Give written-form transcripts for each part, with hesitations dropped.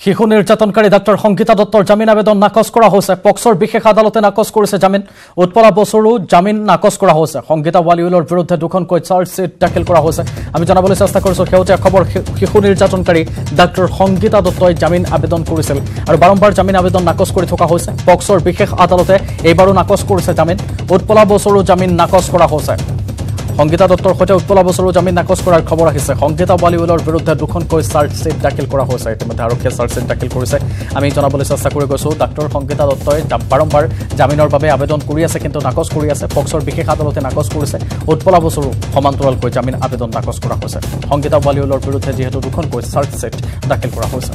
শিশু নিৰ্যাতনকাৰী ডাক্তৰ সংগীতা দত্তৰ জামিন আবেদন নাকচ কৰা হৈছে পক্সৰ বিশেষ আদালতে নাকচ কৰিছে জামিন উৎপলা বসুৰো জামিন নাকচ কৰা হৈছে সংগীতা ৱালিউলৰ বিৰুদ্ধে দুখনকৈ চাৰ্জশ্বিট দাখিল কৰা হৈছে আমি জনাবলৈ চেষ্টা কৰিছো শেহতীয়া খবৰ শিশু নিৰ্যাতনকাৰী ডাক্তৰ সংগীতা দত্তই জামিন আবেদন কৰিছিল আৰু বাৰম্বাৰ জামিন আবেদন নাকচ কৰি থকা হৈছে পক্সৰ বিশেষ আদালতে এইবাৰো নাকচ কৰিছে জামিন উৎপলা বসুৰো জামিন নাকচ কৰা হৈছে সংগীতা দত্তৰ সৈতে উৎপলা বসুৰো জামিন নাকচ কৰাৰ খবৰ আহিছে সংগীতা ৱালিউলৰ বিৰুদ্ধে দুখনকৈ চাৰ্জশ্বিট দাখিল কৰা হৈছে ইতিমধ্যে আৰক্ষীয়ে চাৰ্জশ্বিট দাখিল কৰিছে আমি জনাবলৈ চেষ্টা কৰি গৈছো ডাক্তৰ সংগীতা দত্তই বাৰম্বাৰ জামিনৰ বাবে আবেদন কৰি আছে কিন্তু নাকচ কৰি আছে পক্সৰ বিশেষ আদালতে নাকচ কৰিছে উৎপলা বসুৰো সমান্তৰালকৈ জামিন আবেদন নাকচ কৰা হৈছে সংগীতা ৱালিউলৰ বিৰুদ্ধে যিহেতু দুখনকৈ চাৰ্জশ্বিট দাখিল কৰা হৈছে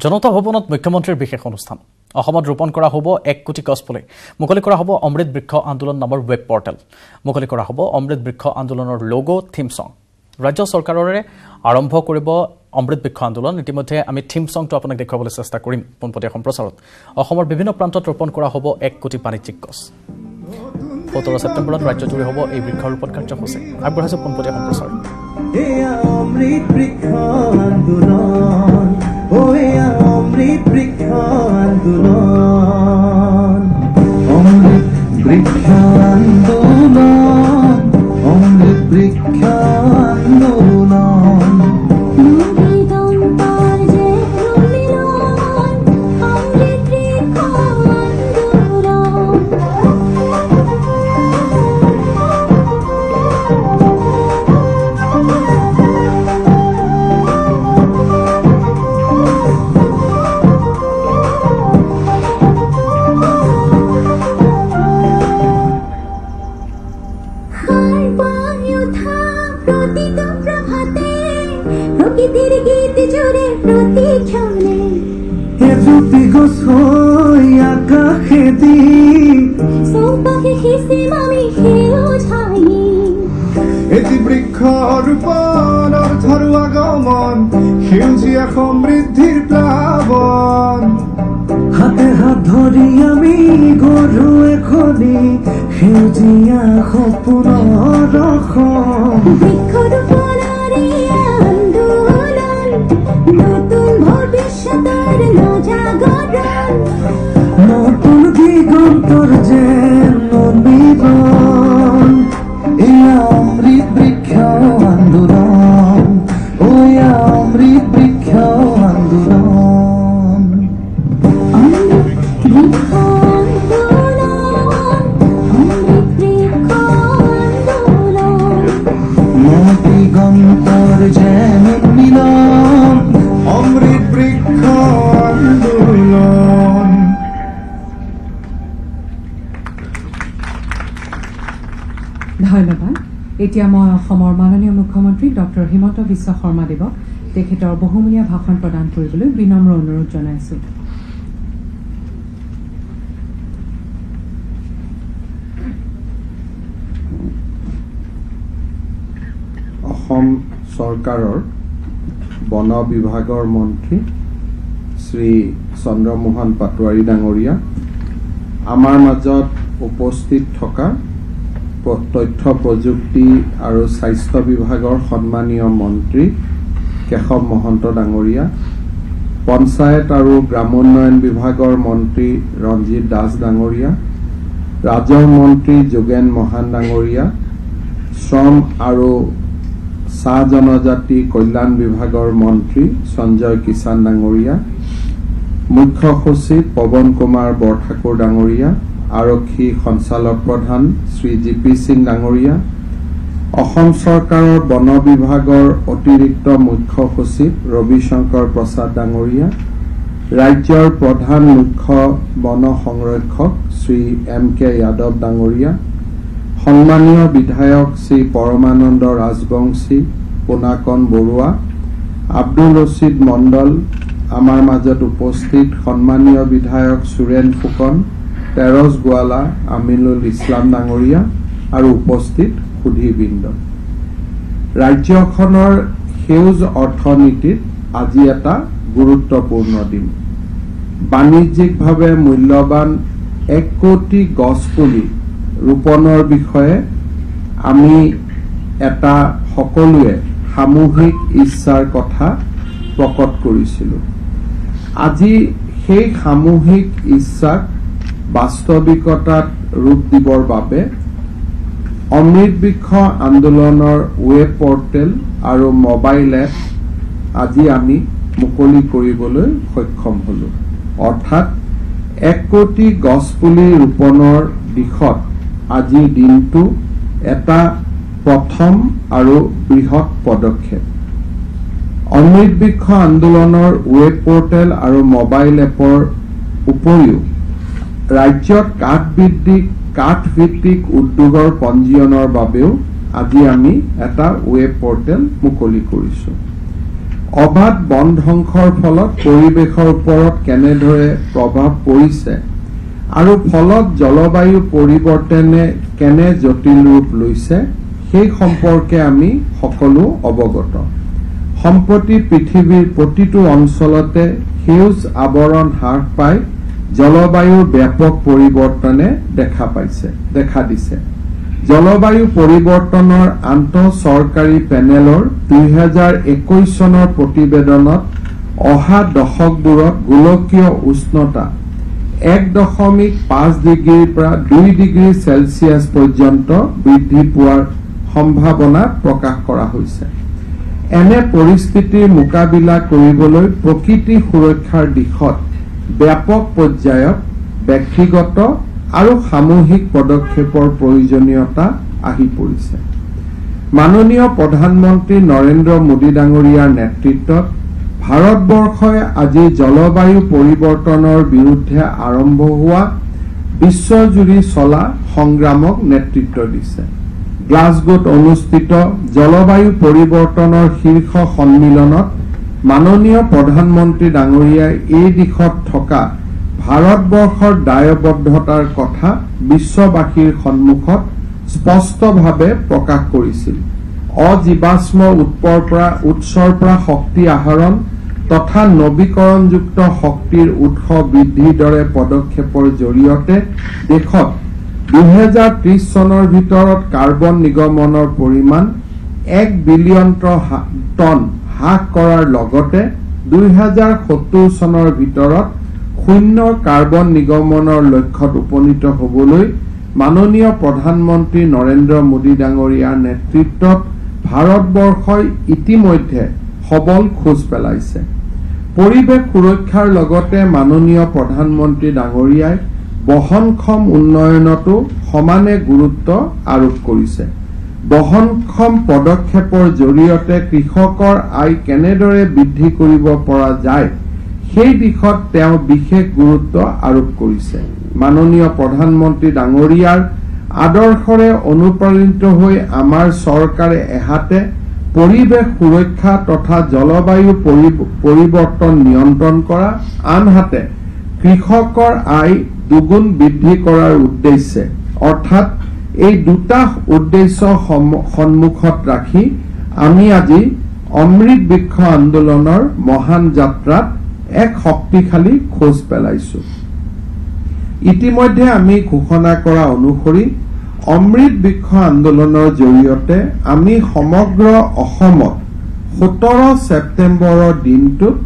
জনতা ভৱনত মুখ্যমন্ত্ৰীৰ বিশেষ অনুষ্ঠান অসমত ৰোপণ কৰা হ'ব 1 কোটি গছপুলি মুকলি কৰা হ'ব অমৃত বৃক্ষ আন্দোলন নামৰ ৱেব পৰ্টেল মুকলি কৰা হ'ব অমৃত বৃক্ষ আন্দোলনৰ লোগো থিম সং ৰাজ্য চৰকাৰৰে আৰম্ভ কৰিব অমৃত বৃক্ষ আন্দোলন ইতিমধ্যে আমি থিম সংটো আপোনাক দেখুৱাবলৈ চেষ্টা কৰিম পোনপটীয়া সম্প্ৰচাৰত অসমৰ বিভিন্ন প্ৰান্তত ৰোপণ কৰা হ'ব 1 কোটি বাণিজ্যিক গছ 17 ছেপ্টেম্বৰত ৰাজ্যজুৰি হ'ব এই বৃক্ষৰোপণ কাৰ্যসূচী আগবঢ়াইছো পোনপটীয়া সম্প্ৰচাৰ অমৃত বৃক্ষ আন্দোলন অমৃত বৃক্ষ আন্দোলন অমৃত বৃক্ষ আন্দোলন অমৃত বৃক্ষ আন্দোলন এটি বৃক্ষ রূপণ অর্থর আগমন সেউজীয়া সমৃদ্ধিৰ প্লাৱন হাতে হাত ধৰি আমি গঢ়ো এখনি সেউজীয়া সপোনৰ অসম বৃক্ষৰোপণৰে আন্দোলন নতুন ভৱিষ্যতৰ নজাগৰণ নতুন দিগন্তৰ যেন নবীন অমৃত বৃক্ষ আন্দোলন অমৃত বৃক্ষ আন্দোলন দিগন্তৰ যেন মিলন অমৃত বৃক্ষ আন্দোলন ধন্যবাদ এতিয়া মই অসমৰ মাননীয় মুখ্যমন্ত্ৰী ডক্টৰ হিমন্ত বিশ্ব শৰ্মা দেৱক তেখেতৰ বহুমূলীয়া ভাষণ প্ৰদান কৰিবলৈ বিনম্ৰ অনুৰোধ জনাইছো অসম চৰকাৰৰ বন বিভাগৰ মন্ত্ৰী শ্ৰী চন্দ্ৰমোহন পাটোৱাৰী ডাঙৰীয়া আমাৰ মাজত উপস্থিত থকা তথ্য প্ৰযুক্তি আৰু স্বাস্থ্য বিভাগৰ সন্মানীয় মন্ত্ৰী কেশৱ মহন্ত ডাঙৰীয়া পঞ্চায়ত আৰু গ্ৰামোন্নয়ন বিভাগৰ মন্ত্ৰী ৰঞ্জিত দাস ডাঙৰীয়া ৰাজহ মন্ত্ৰী যোগেন মহান ডাঙৰীয়া শ্ৰম আৰু চাহ জনজাতি কল্যাণ বিভাগৰ মন্ত্ৰী সঞ্জয় কিষাণ ডাঙৰীয়া মুখ্য সচিব পৱন কুমাৰ বৰঠাকুৰ ডাঙৰীয়া আৰক্ষী সঞ্চালক প্ৰধান শ্ৰী জিপি সিং ডাঙৰীয়া অসম চৰকাৰৰ বন বিভাগৰ অতিৰিক্ত মুখ্য সচিব ৰবিশংকৰ প্ৰসাদ ডাঙৰীয়া ৰাজ্যৰ প্ৰধান মুখ্য বন সংৰক্ষক শ্ৰী এম কে যাদৱ ডাঙৰীয়া সন্মানীয় বিধায়ক শ্ৰী পৰমানন্দ ৰাজবংশী পুনাকন বৰুৱা আব্দুল ৰছিদ মণ্ডল আমাৰ মাজত উপস্থিত সন্মানীয় বিধায়ক সুৰেন ফুকন তেৰজ গোৱালা আমিনুল ইছলাম ডাঙৰীয়া আৰু উপস্থিত সুধীবৃন্দ ৰাজ্যখনৰ সেউজ অৰ্থনীতিত আজি এটা গুৰুত্বপূৰ্ণ দিন বাণিজ্যিকভাৱে মূল্যৱান 1 কোটি গছপুলি ৰোপণৰ বিষয়ে আমি এটা সকলোৱে সামূহিক ইচ্ছাৰ কথা প্ৰকট কৰিছিলোঁ আজি সেই সামূহিক ইচ্ছাক বাস্তৱিকতাত ৰূপ দিবৰ বাবে অমৃত বৃক্ষ আন্দোলনৰ ৱেব পৰ্টেল আৰু মোবাইল এপ আজি আমি মুকলি কৰিবলৈ সক্ষম হলো অৰ্থাৎ 1 কোটি গছপুলি ৰোপণৰ দিশত আজি দিনটো এটা প্ৰথম আৰু বৃহৎ পদক্ষেপ অমৃত বৃক্ষ আন্দোলনৰ ৱেব পৰ্টেল আৰু মোবাইল এপৰ উপৰিও ৰাজ্যত কাঠ ভিত্তিক উদ্যোগৰ পঞ্জীয়নৰ বাবেও আজি আমি এটা ৱেব পৰ্টেল মুকলি কৰিছো অবাধ বন ধ্বংসৰ ফলত পৰিৱেশৰ ওপৰত কেনেদৰে প্ৰভাৱ পৰিছে আৰু ফলত জলবায়ু পৰিৱৰ্তনে কেনে জটিল ৰূপ লৈছে সেই সম্পৰ্কে আমি সকলো অৱগত সম্প্ৰতি পৃথিৱীৰ প্ৰতিটো অঞ্চলতে সেউজ আৱৰণ হ্ৰাস পায় জলবায়ুৰ ব্যাপক পৰিৱৰ্তনে দেখা দিছে জলবায়ু পৰিৱৰ্তনৰ আন্তঃচৰকাৰী পেনেলৰ 2021 চনৰ প্ৰতিবেদনত অহা দশকবোৰত গোলকীয় উষ্ণতা 1.5 ডিগ্ৰীৰ পৰা 2 ডিগ্ৰী সেলসিয়াছ পৰ্যন্ত বৃদ্ধি পোৱাৰ সম্ভাৱনা প্ৰকাশ কৰা হৈছে এনে পৰিস্থিতিৰ মোকাবিলা কৰিবলৈ প্ৰকৃতি সুৰক্ষাৰ দিশত ব্যাপক পৰ্যায়ত ব্যক্তিগত আৰু সামূহিক পদক্ষেপৰ প্ৰয়োজনীয়তা আহি পৰিছে মাননীয় প্ৰধানমন্ত্ৰী নৰেন্দ্ৰ মোদী ডাঙৰীয়াৰ নেতৃত্বত ভাৰতবৰ্ষই আজি জলবায়ু পৰিৱৰ্তনৰ বিৰুদ্ধে আৰম্ভ হোৱা বিশ্বজুৰি চলা সংগ্ৰামক নেতৃত্ব দিছে গ্লাছগোত অনুষ্ঠিত জলবায়ু পৰিৱৰ্তনৰ শীৰ্ষ সন্মিলনত মাননীয় প্ৰধানমন্ত্ৰী ডাঙৰীয়াই এই দিশত থকা ভাৰতবৰ্ষৰ দায়বদ্ধতাৰ কথা বিশ্ববাসীৰ সন্মুখত স্পষ্টভাৱে প্ৰকাশ কৰিছিল অজীৱাশ্ম উৎসৰ পৰা শক্তি আহৰণ তথা নৱীকৰণযুক্ত শক্তিৰ উৎস বৃদ্ধিৰ দৰে পদক্ষেপৰ জৰিয়তে দেশত 2030 চনৰ ভিতৰত কাৰ্বন নিৰ্গমনৰ পৰিমাণ 1 বিলিয়ন টন হ্ৰাস কৰাৰ লগতে 2070 চনৰ ভিতৰত শূন্য কাৰ্বন নিৰ্গমনৰ লক্ষ্যত উপনীত হ'বলৈ মাননীয় প্ৰধানমন্ত্ৰী নৰেন্দ্ৰ মোদী ডাঙৰীয়াৰ নেতৃত্বত ভাৰতবৰ্ষই ইতিমধ্যে সবল খোজ পেলাইছে পৰিৱেশ সুৰক্ষাৰ লগতে মাননীয় প্ৰধানমন্ত্ৰী ডাঙৰীয়াই বহনক্ষম উন্নয়নতো সমানে গুৰুত্ব আৰোপ কৰিছে বহনক্ষম পদক্ষেপৰ জৰিয়তে কৃষকৰ আয় কেনেদৰে বৃদ্ধি কৰিব পৰা যায় সেই দিশত তেওঁ বিশেষ গুৰুত্ব আৰোপ কৰিছে মাননীয় প্ৰধানমন্ত্ৰী ডাঙৰীয়াৰ আদৰ্শৰে অনুপ্ৰাণিত হৈ আমাৰ চৰকাৰে এহাতে পৰিৱেশ সুৰক্ষা তথা জলবায়ু পৰিৱৰ্তন নিয়ন্ত্ৰণ কৰা আনহাতে কৃষকৰ আয় দুগুণ বৃদ্ধি কৰাৰ উদ্দেশ্যে অৰ্থাৎ এই দুটা উদ্দেশ্য সন্মুখত ৰাখি আমি আজি অমৃত বৃক্ষ আন্দোলনৰ মহান যাত্ৰাত এক শক্তিশালী খোজ পেলাইছো ইতিমধ্যে আমি ঘোষণা কৰা অনুসৰি অমৃত বৃক্ষ আন্দোলনৰ জৰিয়তে আমি সমগ্ৰ অসমত 17 ছেপ্টেম্বৰৰ দিনটোত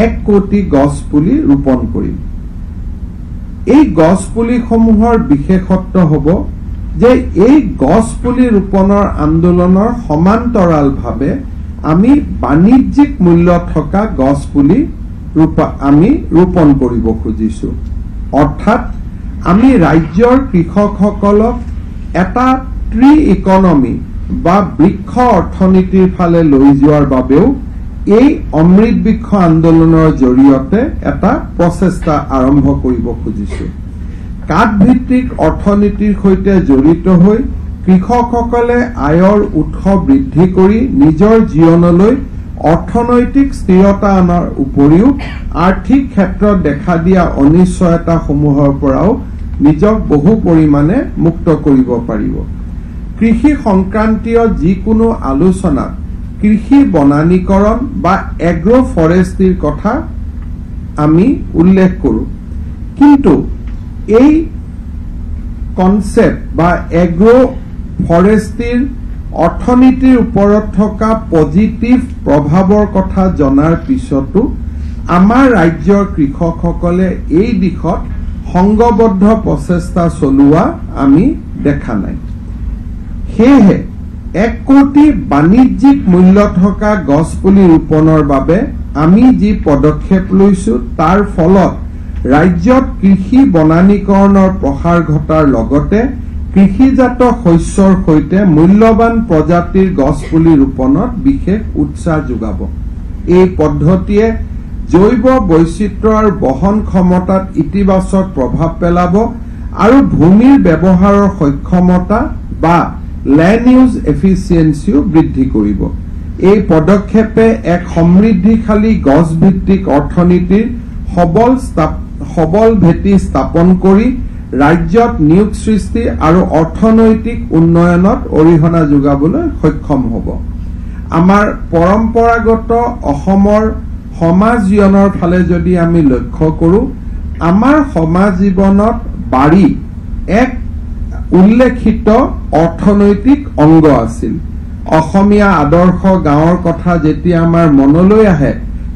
1 কোটি গছ পুলি ৰোপণ কৰিম এই গছ পুলিসমূহৰ বিশেষত্ব হ'ব যে এই গছ পুলি ৰোপণৰ আন্দোলনৰ সমান্তৰালভাৱে আমি বাণিজ্যিক মূল্য থকা গছ পুলি আমি ৰোপণ কৰিব খুজিছো অৰ্থাৎ আমি ৰাজ্যৰ কৃষকসকলক এটা ট্ৰি ইকনমি বা বৃক্ষ অৰ্থনীতিৰ ফালে লৈ যোৱাৰ বাবেও এই অমৃত বৃক্ষ আন্দোলনৰ জৰিয়তে এটা প্ৰচেষ্টা আৰম্ভ কৰিব খুজিছো কাঠ ভিত্তিক অৰ্থনীতিৰ সৈতে জড়িত হৈ কৃষকসকলে আয়ৰ উৎস বৃদ্ধি কৰি নিজৰ জীৱনলৈ অৰ্থনৈতিক স্থিৰতা অনাৰ উপৰিও আৰ্থিক ক্ষেত্ৰত দেখা দিয়া অনিশ্চয়তাসমূহৰ পৰাও নিজক বহু পৰিমাণে মুক্ত কৰিব পাৰিব কৃষি সংক্ৰান্তীয় যিকোনো আলোচনাত কৃষি বনানীকৰণ বা এগ্ৰ ফৰেষ্ট্ৰিৰ কথা আমি উল্লেখ কৰোঁ কিন্তু এই কনসেপ্ট বা এগ্ৰ ফৰেষ্ট্ৰিৰ অৰ্থনীতিৰ ওপৰত থকা পজিটিভ প্ৰভাৱৰ কথা জনাৰ পিছতো আমাৰ ৰাজ্যৰ কৃষকসকলে এই দিশত সংগবদ্ধ প্ৰচেষ্টা চলোৱা আমি দেখা নাই সেয়েহে 1 কোটি বাণিজ্যিক মূল্য থকা গছপুলি ৰোপণৰ বাবে আমি যি পদক্ষেপ লৈছো তাৰ ফলত ৰাজ্যত কৃষি বনানীকৰণৰ প্ৰসাৰ ঘটাৰ লগতে কৃষিজাত শস্যৰ সৈতে মূল্যৱান প্ৰজাতিৰ গছপুলি ৰোপণত বিশেষ উৎসাহ যোগাব এই পদ্ধতিয়ে জৈৱ বৈচিত্ৰ্য আৰু বহন ক্ষমতাত ইতিবাচক প্ৰভাৱ পেলাব আৰু ভূমিৰ ব্যৱহাৰৰ সক্ষমতা বা ল্যান্ড ইউজ এফিচিয়েন্সিও বৃদ্ধি কৰিব এই পদক্ষেপে এক সমৃদ্ধিশালী গছ ভিত্তিক অৰ্থনীতিৰ সবল ভেটি স্থাপন কৰি ৰাজ্যত নিয়োগ সৃষ্টি আৰু অৰ্থনৈতিক উন্নয়নত অৰিহণা যোগাবলৈ সক্ষম হ'ব আমাৰ পৰম্পৰাগত অসমৰ সমাজ জীৱনৰ ফালে যদি আমি লক্ষ্য কৰোঁ আমাৰ সমাজ জীৱনত বাৰী এক উল্লেখিত অৰ্থনৈতিক অংগ আছিল অসমীয়া আদৰ্শ গাঁৱৰ কথা যেতিয়া আমাৰ মনলৈ আহে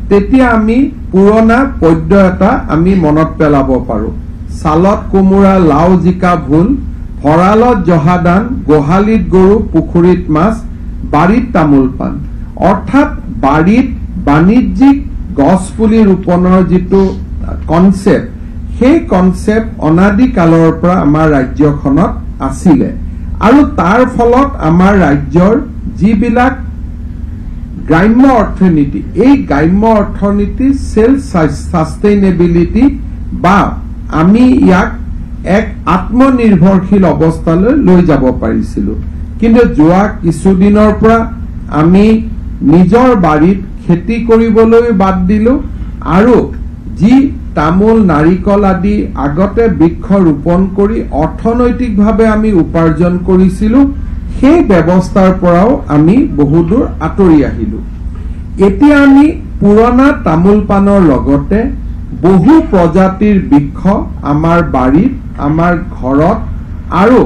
তেতিয়া আমি পুৰণা পদ্য এটা আমি মনত পেলাব পাৰোঁ সালত কোমোৰা লাও জিকা ভুল ভঁৰালত জহাদান গোহালিত গৰু পুখুৰীত মাছ বাৰীত তামোল পাণ অৰ্থাৎ বাৰীত বাণিজ্যিক গছপুলি ৰোপণৰ যিটো কনসেপ্ট সেই কনসেপ্ট অনাদি কালৰ পৰা আমাৰ ৰাজ্যখনত আছিলে আৰু তাৰ ফলত আমাৰ ৰাজ্যৰ যিবিলাক গ্ৰাম্য অৰ্থনীতি এই গ্ৰাম্য অৰ্থনীতি সেলফ সাস্টেইনেবিলিটি বা আমি ইয়াক এক আত্মনিৰ্ভৰশীল অৱস্থালৈ লৈ যাব পাৰিছিলো কিন্তু যোৱা কিছুদিনৰ পৰা আমি নিজৰ বাৰীত খেতি কৰিবলৈ বাদ দিলো আৰু যি তামোল নাৰিকল আদি আগতে বৃক্ষ ৰোপণ কৰি অৰ্থনৈতিকভাৱে আমি উপাৰ্জন কৰিছিলো সেই ব্যৱস্থাৰ পৰাও আমি বহুদূৰ আঁতৰি আহিলো এতিয়া আমি পুৰণা তামোল পাণৰ লগতে বহু প্ৰজাতিৰ বৃক্ষ আমাৰ বাৰীত আমাৰ ঘৰত আৰু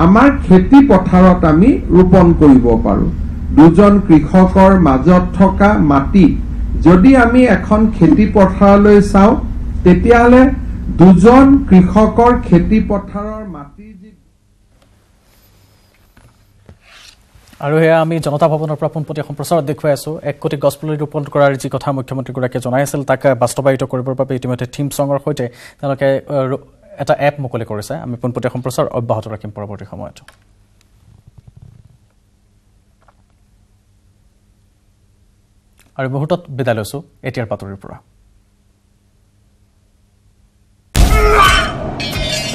আমাৰ খেতি পথাৰত আমি ৰোপণ কৰিব পাৰো দুজন কৃষকৰ মাজত থকা মাটি যদি আমি এখন খেতি পথাৰলৈ চাওঁ তেতিয়াহ'লে দুজন কৃষকৰ খেতি পথাৰৰ মাটি আৰু হেয়া আমি জনতা ভৱনৰ পৰা পোনপটীয়া সম্প্ৰচাৰত দেখুৱাই আছো 1 কোটি গছপুলি ৰোপণ কৰাৰ যি কথা মুখ্যমন্ত্ৰীগৰাকীয়ে জনাই আছিল তাক বাস্তৱায়িত কৰিবৰ বাবে ইতিমধ্যে থিম ছঙৰ সৈতে তেওঁলোকে এটা এপ মুকলি কৰিছে আমি পোনপটীয়া সম্প্ৰচাৰ অব্যাহত ৰাখিম পৰৱৰ্তী সময়ত আৰু মুহূৰ্তত বিদায় লৈছো এতিয়াৰ বাতৰিৰ পৰা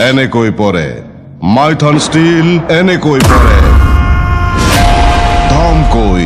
এনেকৈ পৰে মাইথন ষ্টীল এনেকৈ পৰে ধমকৈ